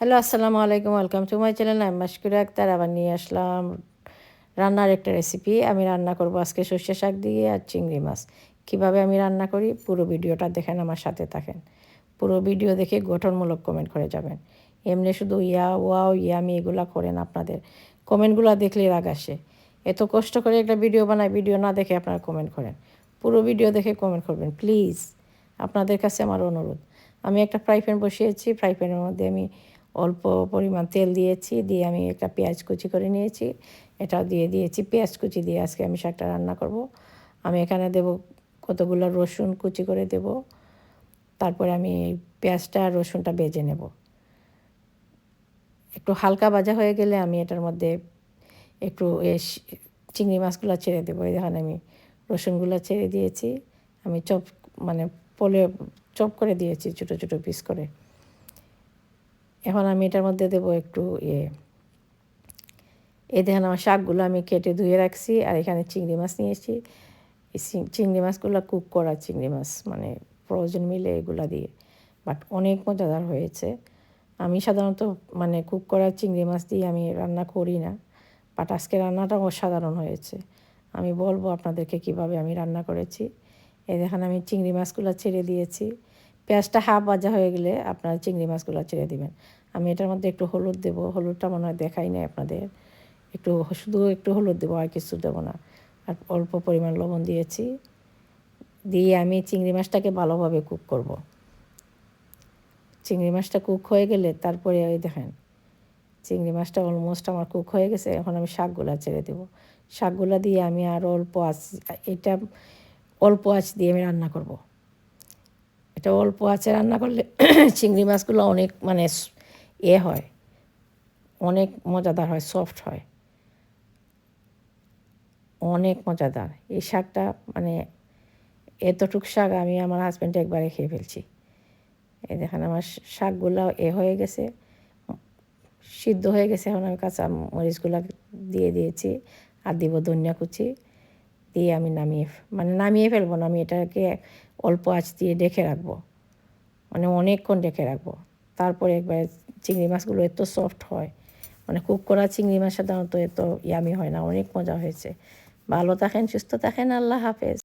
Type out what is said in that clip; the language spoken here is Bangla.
হ্যালো, আসসালামু আলাইকুম। Welcome to my channel. আমি মাশকুরা আক্তার। আবার নিয়ে আসলাম রান্নার একটা রেসিপি। আমি রান্না করব আজকে সর্ষে শাক দিয়ে আর চিংড়ি মাছ। কীভাবে আমি রান্না করি পুরো ভিডিওটা দেখেন, আমার সাথে থাকেন। পুরো ভিডিও দেখে গঠনমূলক কমেন্ট করে যাবেন। এমনি শুধু ইয়া ওয়াও ইয়ামি এগুলা করেন, আপনাদের কমেন্টগুলো দেখলে রাগ আসে। এত কষ্ট করে একটা ভিডিও বানাই, ভিডিও না দেখে আপনারা কমেন্ট করেন। পুরো ভিডিও দেখে কমেন্ট করবেন প্লিজ, আপনাদের কাছে আমার অনুরোধ। আমি একটা ফ্রাই প্যান বসিয়েছি। ফ্রাই প্যানের মধ্যে আমি অল্প পরিমাণ তেল দিয়েছি, দিয়ে আমি একটা পেঁয়াজ কুচি করে নিয়েছি, এটাও দিয়ে দিয়েছি। পেঁয়াজ কুচি দিয়ে আজকে আমি শাকটা রান্না করব। আমি এখানে দেব কতগুলো রসুন কুচি করে দেব। তারপরে আমি পেঁয়াজটা আর রসুনটা ভেজে নেব। একটু হালকা ভাজা হয়ে গেলে আমি এটার মধ্যে একটু চিংড়ি মাছগুলো ছেড়ে দেবো। এই দেখেন আমি রসুনগুলো ছেড়ে দিয়েছি। আমি মানে চপ করে দিয়েছি ছোটো ছোটো পিস করে। এখন আমি এটার মধ্যে দেবো একটু এই দেখেন আমার শাকগুলো আমি কেটে ধুয়ে রাখছি, আর এখানে চিংড়ি মাছ নিয়েছি। এই চিংড়ি মাছগুলো কুক করা চিংড়ি মাছ, মানে ফ্রোজেন মিলে এগুলা দিয়ে, বাট অনেক মজাদার হয়েছে। আমি সাধারণত মানে কুক করা চিংড়ি মাছ দিয়ে আমি রান্না করি না, বাট আজকে রান্নাটা অসাধারণ হয়েছে। আমি বলবো আপনাদেরকে কিভাবে আমি রান্না করেছি। এই দেখেন আমি চিংড়ি মাছগুলো ছেড়ে দিয়েছি। পেঁয়াজটা হাফ ভাজা হয়ে গেলে আপনারা চিংড়ি মাছগুলো ছেড়ে দিবেন। আমি এটার মধ্যে একটু হলুদ দেবো। হলুদটা মনে হয় দেখাই নাই আপনাদের। শুধু একটু হলুদ দেবো, আর কিছু দেবো না। আর অল্প পরিমাণ লবণ দিয়েছি। দিয়ে আমি চিংড়ি মাছটাকে ভালোভাবে কুক করব। চিংড়ি মাছটা কুক হয়ে গেলে তারপরে ওই দেখেন চিংড়ি মাছটা অলমোস্ট আমার কুক হয়ে গেছে। এখন আমি শাকগুলা ছেড়ে দেবো। শাকগুলা দিয়ে আমি আরও এটা অল্প আঁচ দিয়ে আমি রান্না করব। এটা অল্প আঁচে রান্না করলে চিংড়ি মাছগুলো অনেক মানে হয়, অনেক মজাদার হয়, সফট হয়, অনেক মজাদার এই শাকটা। মানে এতটুক শাক আমি আমার হাজব্যান্ড একবারে খেয়ে ফেলছি। এই দেখেন আমার শাকগুলো হয়ে গেছে, সিদ্ধ হয়ে গেছে। এখন আমি কাঁচা মরিচগুলো দিয়ে দিয়েছি, আর দিব ধনিয়া কুচি দিয়ে আমি নামিয়ে ফেলবো না। আমি এটাকে অল্প আঁচ দিয়ে ঢেকে রাখবো, মানে অনেকক্ষণ ঢেকে রাখবো। তারপরে একবার চিংড়ি মাছগুলো এত সফট হয়, মানে কুক করা চিংড়ি মাছ সাধারণত এত ইয়ামি হয় না। অনেক মজা হয়েছে। ভালো থাকেন, সুস্থ থাকেন। আল্লাহ হাফেজ।